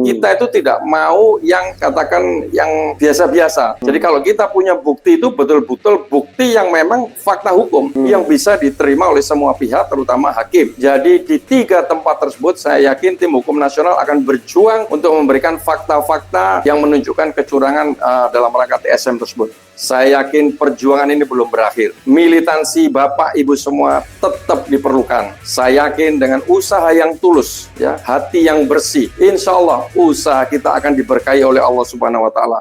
Kita itu tidak mau yang katakan yang biasa-biasa. Jadi kalau kita punya bukti itu betul-betul bukti yang memang fakta hukum yang bisa diterima oleh semua pihak, terutama hakim. Jadi di 3 tempat tersebut saya yakin tim hukum nasional akan berjuang untuk memberikan fakta-fakta yang menunjukkan kecurangan dalam rangka TSM tersebut. Saya yakin perjuangan ini belum berakhir. Militansi Bapak Ibu semua tetap diperlukan. Saya yakin dengan usaha yang tulus, ya, hati yang bersih, insya Allah usaha kita akan diberkahi oleh Allah Subhanahu wa Ta'ala.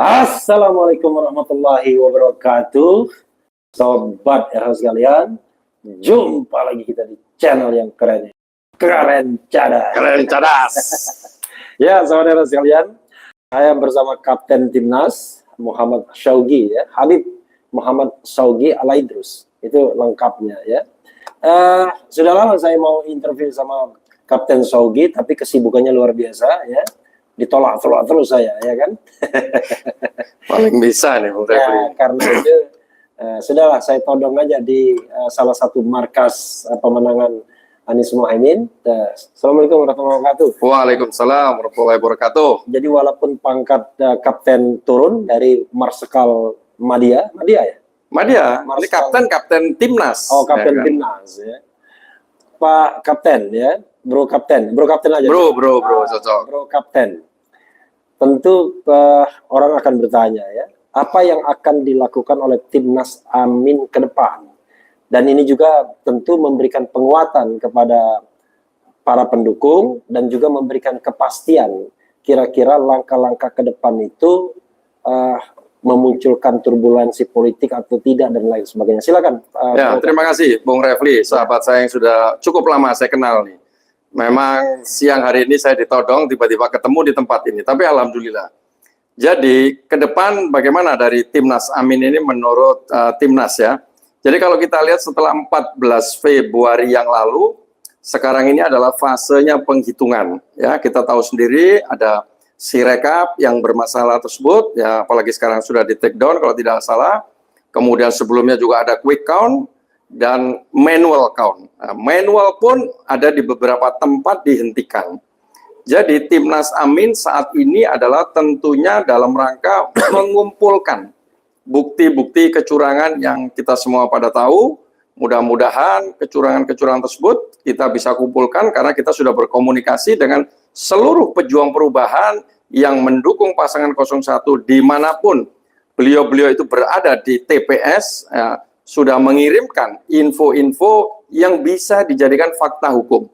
Assalamualaikum warahmatullahi wabarakatuh. Sobat RH sekalian, jumpa lagi kita di channel yang keren cadas. Keren cadas. Ya, sobat RH sekalian, saya bersama Kapten Timnas Muhammad Syaugi, ya, Habib Muhammad Syaugi Alaidrus. Itu lengkapnya, ya. Sudah lama saya mau interview sama Kapten Syaugi, tapi kesibukannya luar biasa, ya. Ditolak terus saya, ya kan? Paling bisa nih Bung Refli. Ya, karena itu sudahlah saya todong aja di salah satu markas pemenangan Anies Mohaimin. Assalamualaikum warahmatullahi wabarakatuh. Waalaikumsalam warahmatullahi wabarakatuh. Jadi walaupun pangkat kapten turun dari Marsikal Madya ya? Madya, ini Marsikal. kapten Timnas. Oh, kapten ya kan? Timnas, ya. Pak Kapten, ya. Bro Kapten aja. Bro, cocok. Bro Kapten. Tentu orang akan bertanya, ya, apa yang akan dilakukan oleh Timnas Amin ke depan? Dan ini juga tentu memberikan penguatan kepada para pendukung dan juga memberikan kepastian kira-kira langkah-langkah ke depan itu memunculkan turbulensi politik atau tidak dan lain sebagainya. Silakan. Ya, terima kasih Bung Refli, sahabat saya yang sudah cukup lama saya kenal nih. Memang siang hari ini saya ditodong, tiba-tiba ketemu di tempat ini, tapi alhamdulillah. Jadi ke depan bagaimana dari Timnas Amin ini menurut Timnas, ya. Jadi kalau kita lihat setelah 14 Februari yang lalu, sekarang ini adalah fasenya penghitungan, ya. Kita tahu sendiri ada Sirekap yang bermasalah tersebut, ya, apalagi sekarang sudah di take down kalau tidak salah. Kemudian sebelumnya juga ada quick count dan manual count. Nah, manual pun ada di beberapa tempat dihentikan. Jadi Timnas Amin saat ini adalah tentunya dalam rangka mengumpulkan bukti-bukti kecurangan yang kita semua pada tahu. Mudah-mudahan kecurangan-kecurangan tersebut kita bisa kumpulkan karena kita sudah berkomunikasi dengan seluruh pejuang perubahan yang mendukung pasangan 01 dimanapun beliau-beliau itu berada di TPS, ya, sudah mengirimkan info-info yang bisa dijadikan fakta hukum.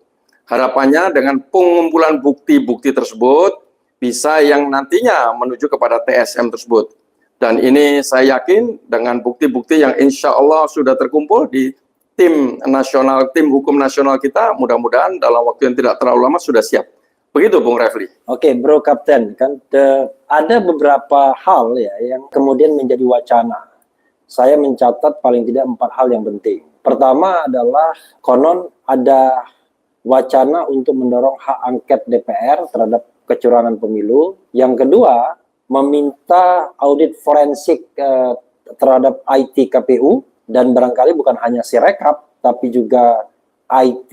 Harapannya dengan pengumpulan bukti-bukti tersebut bisa yang nantinya menuju kepada TSM tersebut. Dan ini saya yakin dengan bukti-bukti yang insya Allah sudah terkumpul di tim nasional, tim hukum nasional kita, mudah-mudahan dalam waktu yang tidak terlalu lama sudah siap. Begitu Bung Refli. Oke, Bro Kapten, kan ada beberapa hal, ya, yang kemudian menjadi wacana. Saya mencatat paling tidak 4 hal yang penting. Pertama adalah konon ada wacana untuk mendorong hak angket DPR terhadap kecurangan pemilu. Yang kedua, meminta audit forensik terhadap IT KPU, dan barangkali bukan hanya Sirekap, tapi juga IT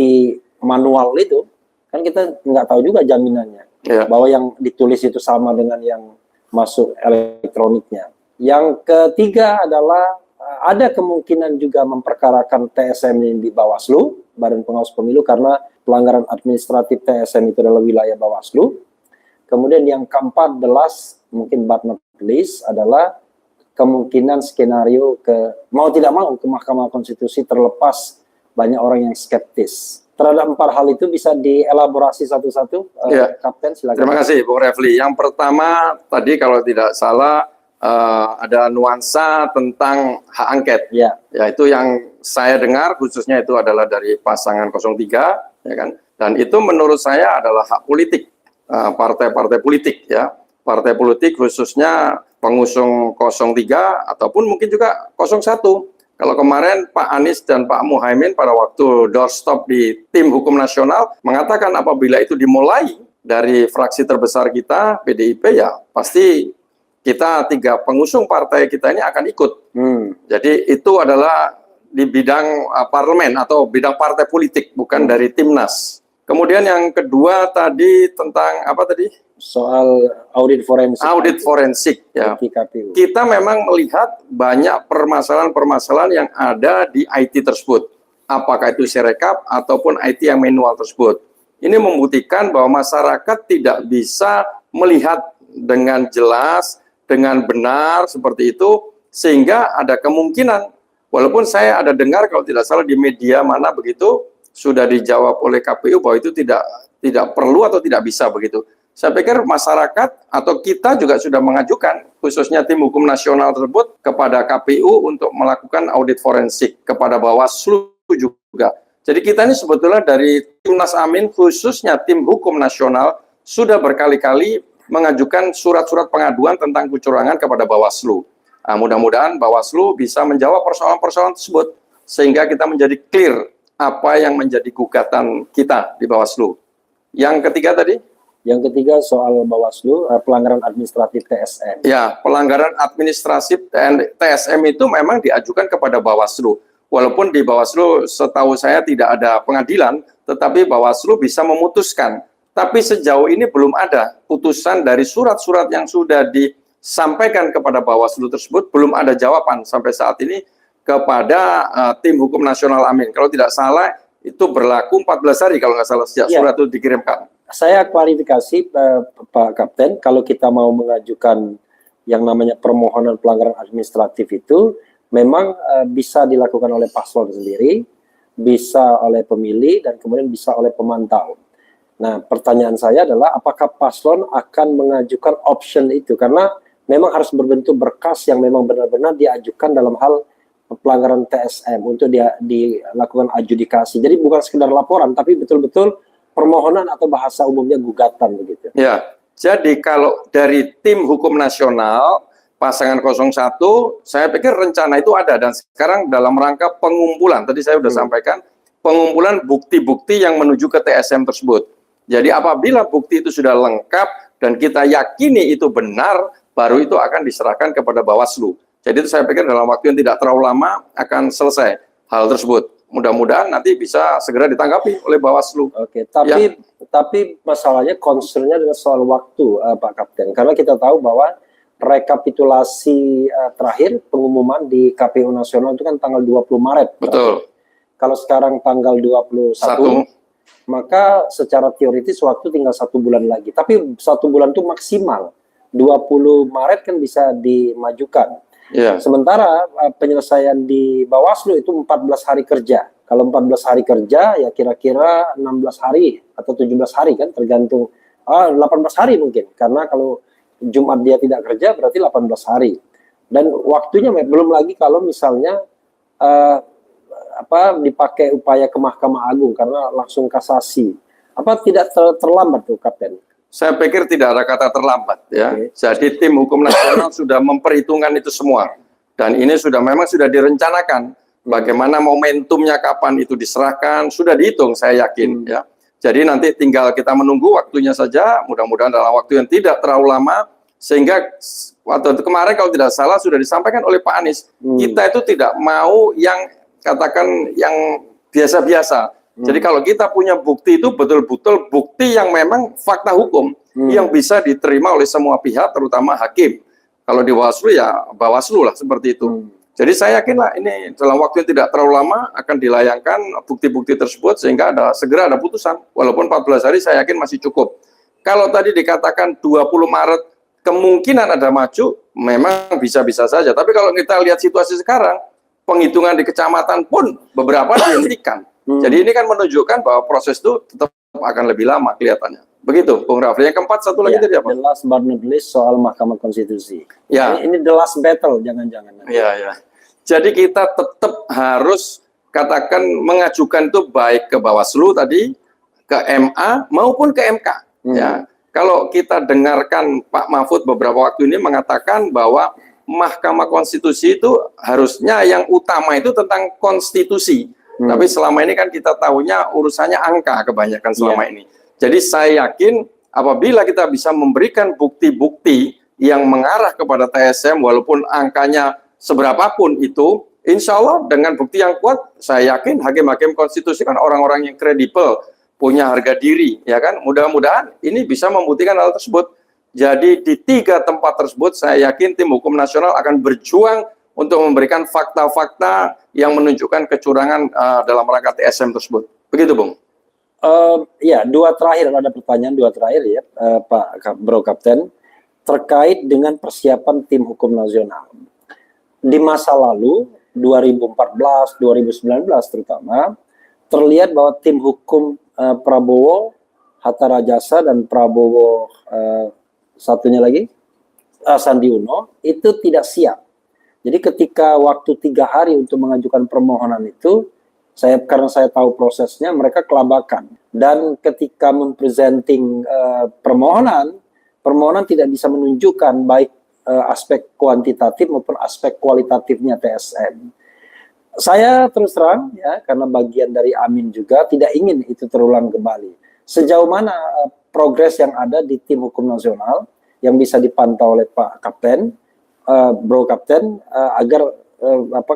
manual itu. Kan kita nggak tahu juga jaminannya, bahwa yang ditulis itu sama dengan yang masuk elektroniknya. Yang ketiga adalah ada kemungkinan juga memperkarakan TSM ini di Bawaslu, Badan Pengawas Pemilu, karena pelanggaran administratif TSM itu adalah wilayah Bawaslu. Kemudian yang ke-14, mungkin but not least, adalah kemungkinan skenario mau tidak mau ke Mahkamah Konstitusi, terlepas banyak orang yang skeptis. terhadap 4 hal itu bisa dielaborasi satu-satu, Ya. Kapten, silakan. Terima kasih, Bung Refli. Yang pertama, tadi kalau tidak salah, ada nuansa tentang hak angket. Ya. Yaitu yang saya dengar, khususnya itu adalah dari pasangan 03, ya kan? Dan itu menurut saya adalah hak politik, partai-partai politik, ya. Partai politik khususnya pengusung 03 ataupun mungkin juga 01. Kalau kemarin Pak Anies dan Pak Muhaimin pada waktu doorstop di tim hukum nasional mengatakan apabila itu dimulai dari fraksi terbesar kita, PDIP, ya pasti kita 3 pengusung partai kita ini akan ikut. Jadi itu adalah di bidang parlemen atau bidang partai politik, bukan dari Timnas. Kemudian yang kedua tadi tentang apa tadi? Soal audit forensik. Audit forensik, ya. KPU. Kita memang melihat banyak permasalahan-permasalahan yang ada di IT tersebut. Apakah itu Sirekap ataupun IT yang manual tersebut. Ini membuktikan bahwa masyarakat tidak bisa melihat dengan jelas, dengan benar seperti itu, sehingga ada kemungkinan, walaupun saya ada dengar kalau tidak salah di media mana begitu, sudah dijawab oleh KPU bahwa itu tidak perlu atau tidak bisa begitu. Saya pikir masyarakat atau kita juga sudah mengajukan, khususnya tim hukum nasional tersebut, kepada KPU untuk melakukan audit forensik, kepada Bawaslu juga. Jadi kita ini sebetulnya dari Timnas Amin, khususnya tim hukum nasional, sudah berkali-kali mengajukan surat-surat pengaduan tentang kecurangan kepada Bawaslu. Nah, mudah-mudahan Bawaslu bisa menjawab persoalan-persoalan tersebut, sehingga kita menjadi clear apa yang menjadi gugatan kita di Bawaslu. Yang ketiga tadi? Yang ketiga soal Bawaslu, pelanggaran administratif TSM. Ya, pelanggaran administratif TSM itu memang diajukan kepada Bawaslu. Walaupun di Bawaslu setahu saya tidak ada pengadilan, tetapi Bawaslu bisa memutuskan. Tapi sejauh ini belum ada putusan dari surat-surat yang sudah disampaikan kepada Bawaslu tersebut, belum ada jawaban sampai saat ini kepada tim hukum nasional Amin. Kalau tidak salah, itu berlaku 14 hari kalau nggak salah sejak surat itu dikirimkan. Saya klarifikasi Pak Kapten, kalau kita mau mengajukan yang namanya permohonan pelanggaran administratif itu memang bisa dilakukan oleh paslon sendiri, bisa oleh pemilih, dan kemudian bisa oleh pemantau. Nah, pertanyaan saya adalah apakah paslon akan mengajukan option itu? Karena memang harus berbentuk berkas yang memang benar-benar diajukan dalam hal pelanggaran TSM untuk dilakukan adjudikasi. Jadi bukan sekedar laporan, tapi betul-betul permohonan atau bahasa umumnya gugatan begitu. Ya, jadi kalau dari tim hukum nasional pasangan 01, saya pikir rencana itu ada dan sekarang dalam rangka pengumpulan. Tadi saya sudah sampaikan pengumpulan bukti-bukti yang menuju ke TSM tersebut. Jadi apabila bukti itu sudah lengkap dan kita yakini itu benar, baru itu akan diserahkan kepada Bawaslu. Jadi itu saya pikir dalam waktu yang tidak terlalu lama akan selesai hal tersebut. Mudah-mudahan nanti bisa segera ditanggapi oleh Bawaslu. Oke, tapi masalahnya concernnya adalah soal waktu, Pak Kapten. Karena kita tahu bahwa rekapitulasi terakhir pengumuman di KPU Nasional itu kan tanggal 20 Maret. Betul. Kalau sekarang tanggal 21, maka secara teoritis waktu tinggal 1 bulan lagi. Tapi 1 bulan itu maksimal. 20 Maret kan bisa dimajukan. Yeah. Sementara penyelesaian di Bawaslu itu 14 hari kerja. Kalau 14 hari kerja ya kira-kira 16 hari atau 17 hari kan tergantung 18 hari mungkin. Karena kalau Jumat dia tidak kerja berarti 18 hari. Dan waktunya belum lagi kalau misalnya dipakai upaya ke Mahkamah Agung karena langsung kasasi. Apa tidak terlambat tuh Kapten? Saya pikir tidak ada kata terlambat ya. Jadi tim hukum nasional sudah memperhitungkan itu semua. Dan ini memang sudah direncanakan bagaimana momentumnya kapan itu diserahkan, sudah dihitung saya yakin ya. Jadi nanti tinggal kita menunggu waktunya saja, mudah-mudahan dalam waktu yang tidak terlalu lama sehingga waktu itu kemarin kalau tidak salah sudah disampaikan oleh Pak Anies, kita itu tidak mau yang katakan yang biasa-biasa. Jadi kalau kita punya bukti itu betul-betul bukti yang memang fakta hukum yang bisa diterima oleh semua pihak, terutama hakim. Kalau di Bawaslu ya Bawaslu lah seperti itu. Jadi saya yakinlah ini dalam waktu yang tidak terlalu lama akan dilayangkan bukti-bukti tersebut sehingga segera ada putusan. Walaupun 14 hari saya yakin masih cukup. Kalau tadi dikatakan 20 Maret kemungkinan ada maju, memang bisa-bisa saja. Tapi kalau kita lihat situasi sekarang, penghitungan di kecamatan pun beberapa dihentikan. Jadi ini kan menunjukkan bahwa proses itu tetap akan lebih lama kelihatannya. Begitu, Bung Rafli. Yang keempat, satu lagi tadi apa? The last but not least soal Mahkamah Konstitusi. Ya. Ini the last battle, jangan-jangan. Ya. Jadi kita tetap harus katakan mengajukan itu baik ke Bawaslu tadi, ke MA maupun ke MK. Ya, kalau kita dengarkan Pak Mahfud beberapa waktu ini mengatakan bahwa Mahkamah Konstitusi itu harusnya yang utama itu tentang konstitusi. Tapi selama ini kan kita tahunya urusannya angka kebanyakan selama ini. Jadi saya yakin apabila kita bisa memberikan bukti-bukti yang mengarah kepada TSM walaupun angkanya seberapapun itu, insya Allah dengan bukti yang kuat, saya yakin hakim-hakim konstitusi kan orang-orang yang kredibel, punya harga diri, ya kan? Mudah-mudahan ini bisa membuktikan hal tersebut. Jadi di 3 tempat tersebut, saya yakin tim hukum nasional akan berjuang untuk memberikan fakta-fakta yang menunjukkan kecurangan dalam rangka TSM tersebut. Begitu, Bung. Ya, ada pertanyaan dua terakhir ya, Pak Bro Kapten, terkait dengan persiapan tim hukum nasional. Di masa lalu, 2014, 2019 terutama, terlihat bahwa tim hukum Prabowo, Hatta Rajasa, dan Prabowo satunya lagi, Sandi Uno, itu tidak siap. Jadi ketika waktu 3 hari untuk mengajukan permohonan itu, karena saya tahu prosesnya, mereka kelabakan. Dan ketika mempresenting permohonan tidak bisa menunjukkan baik aspek kuantitatif maupun aspek kualitatifnya TSM. Saya terus terang, ya, karena bagian dari Amin juga, tidak ingin itu terulang kembali. Sejauh mana progres yang ada di tim hukum nasional yang bisa dipantau oleh Pak Kapten, Bro Kapten, agar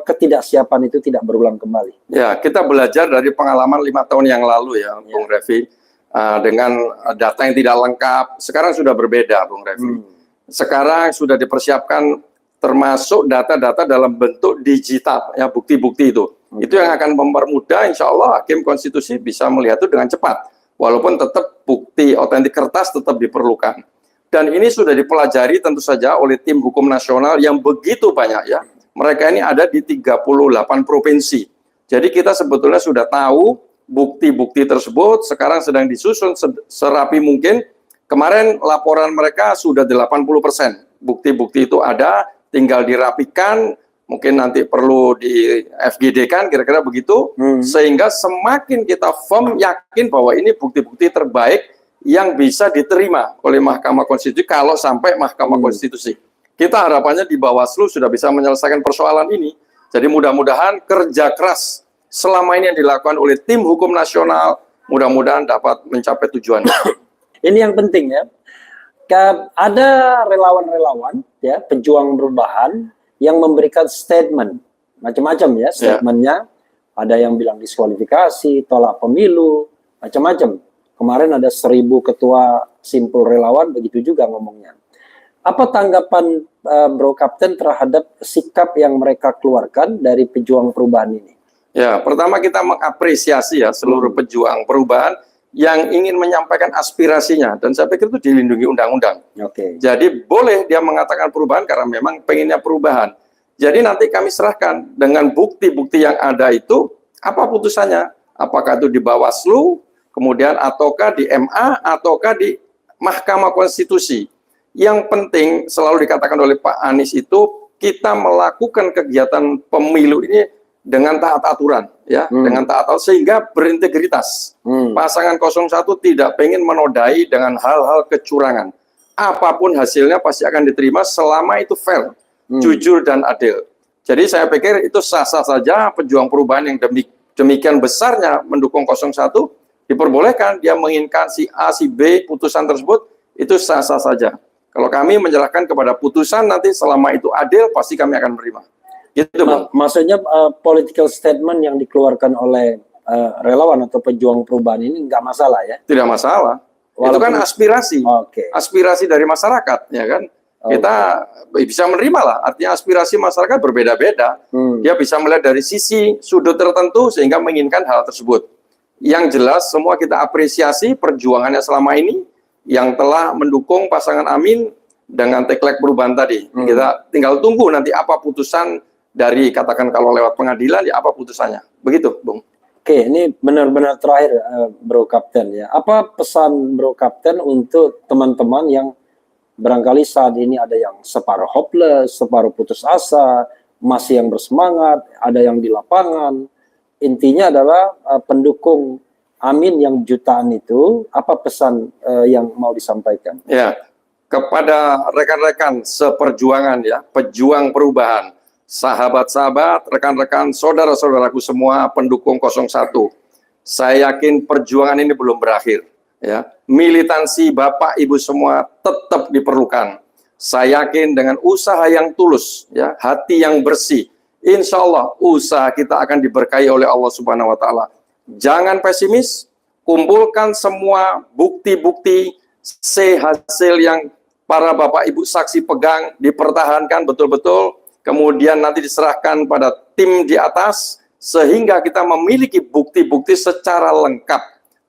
ketidaksiapan itu tidak berulang kembali. Ya, kita belajar dari pengalaman 5 tahun yang lalu ya, Bung Revi, dengan data yang tidak lengkap. Sekarang sudah berbeda, Bung Revi. Sekarang sudah dipersiapkan termasuk data-data dalam bentuk digital, ya, bukti-bukti itu. Itu yang akan mempermudah, insya Allah hakim konstitusi bisa melihat itu dengan cepat. Walaupun tetap bukti otentik kertas tetap diperlukan. Dan ini sudah dipelajari tentu saja oleh tim hukum nasional yang begitu banyak ya. Mereka ini ada di 38 provinsi. Jadi kita sebetulnya sudah tahu bukti-bukti tersebut sekarang sedang disusun serapi mungkin. Kemarin laporan mereka sudah 80%. Bukti-bukti itu ada, tinggal dirapikan, mungkin nanti perlu di FGD kan, kira-kira begitu. Sehingga semakin kita firm yakin bahwa ini bukti-bukti terbaik yang bisa diterima oleh Mahkamah Konstitusi kalau sampai Mahkamah Konstitusi. Kita harapannya di Bawaslu sudah bisa menyelesaikan persoalan ini. Jadi mudah-mudahan kerja keras selama ini yang dilakukan oleh tim hukum nasional mudah-mudahan dapat mencapai tujuan. Ini yang penting ya. Ada relawan-relawan ya, pejuang perubahan yang memberikan statement macam-macam ya, statementnya. Ada yang bilang diskualifikasi, tolak pemilu, macam-macam. Kemarin ada 1000 ketua simpul relawan, begitu juga ngomongnya. Apa tanggapan Bro Kapten terhadap sikap yang mereka keluarkan dari pejuang perubahan ini? Ya, pertama kita mengapresiasi ya seluruh pejuang perubahan yang ingin menyampaikan aspirasinya. Dan saya pikir itu dilindungi undang-undang. Jadi boleh dia mengatakan perubahan karena memang pengennya perubahan. Jadi nanti kami serahkan dengan bukti-bukti yang ada itu, apa putusannya? Apakah itu di Bawaslu, kemudian ataukah di MA ataukah di Mahkamah Konstitusi. Yang penting selalu dikatakan oleh Pak Anies itu kita melakukan kegiatan pemilu ini dengan taat aturan ya, dengan taat aturan sehingga berintegritas. Pasangan 01 tidak pengen menodai dengan hal-hal kecurangan. Apapun hasilnya pasti akan diterima selama itu fair, jujur dan adil. Jadi saya pikir itu sah-sah saja pejuang perubahan yang demikian besarnya mendukung 01 diperbolehkan dia menginginkan si A, si B, putusan tersebut, itu sah-sah saja. Kalau kami menyerahkan kepada putusan nanti selama itu adil, pasti kami akan menerima. Gitu, Bang. Maksudnya political statement yang dikeluarkan oleh relawan atau pejuang perubahan ini nggak masalah ya? Tidak masalah. Walaupun, itu kan aspirasi. Aspirasi dari masyarakat, ya kan? Kita bisa menerima lah. Artinya aspirasi masyarakat berbeda-beda. Dia bisa melihat dari sisi sudut tertentu sehingga menginginkan hal tersebut. Yang jelas semua kita apresiasi perjuangannya selama ini yang telah mendukung pasangan Amin dengan tagline perubahan tadi. Kita tinggal tunggu nanti apa putusan dari, katakan kalau lewat pengadilan ya apa putusannya. Begitu, Bung. Oke, ini benar-benar terakhir, Bro Kapten ya. Apa pesan Bro Kapten untuk teman-teman yang barangkali saat ini ada yang separuh hopeless, separuh putus asa, masih yang bersemangat, ada yang di lapangan. Intinya adalah pendukung Amin yang jutaan itu, apa pesan yang mau disampaikan? Ya, kepada rekan-rekan seperjuangan ya, pejuang perubahan, sahabat-sahabat, rekan-rekan, saudara-saudaraku semua pendukung 01. Saya yakin perjuangan ini belum berakhir. Ya, militansi Bapak Ibu semua tetap diperlukan. Saya yakin dengan usaha yang tulus, ya, hati yang bersih, insya Allah usaha kita akan diberkahi oleh Allah Subhanahu Wa Taala. Jangan pesimis, kumpulkan semua bukti-bukti hasil yang para Bapak Ibu saksi pegang, dipertahankan betul-betul, kemudian nanti diserahkan pada tim di atas, sehingga kita memiliki bukti-bukti secara lengkap,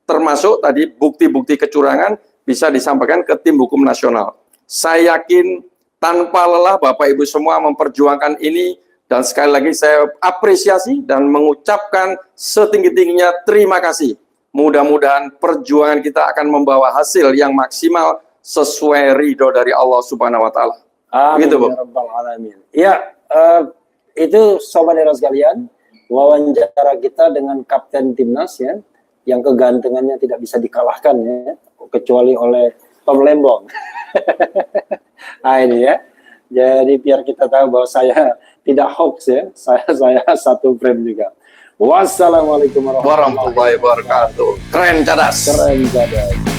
termasuk tadi bukti-bukti kecurangan bisa disampaikan ke tim hukum nasional. Saya yakin tanpa lelah Bapak Ibu semua memperjuangkan ini, dan sekali lagi saya apresiasi dan mengucapkan setinggi-tingginya terima kasih. Mudah-mudahan perjuangan kita akan membawa hasil yang maksimal sesuai ridho dari Allah Subhanahu Wa Taala. Amin, Begitu, Bu. ya Rabbal Alamin. Ya, itu Sobat Era sekalian, wawancara kita dengan Kapten Timnas ya, yang kegantengannya tidak bisa dikalahkan ya, kecuali oleh Tom Lembong. Nah ini ya, jadi biar kita tahu bahwa saya tidak hoax ya, saya satu frame juga. Wassalamualaikum warahmatullahi Warahmatullahi wabarakatuh. Keren, cadas. Keren, cadas.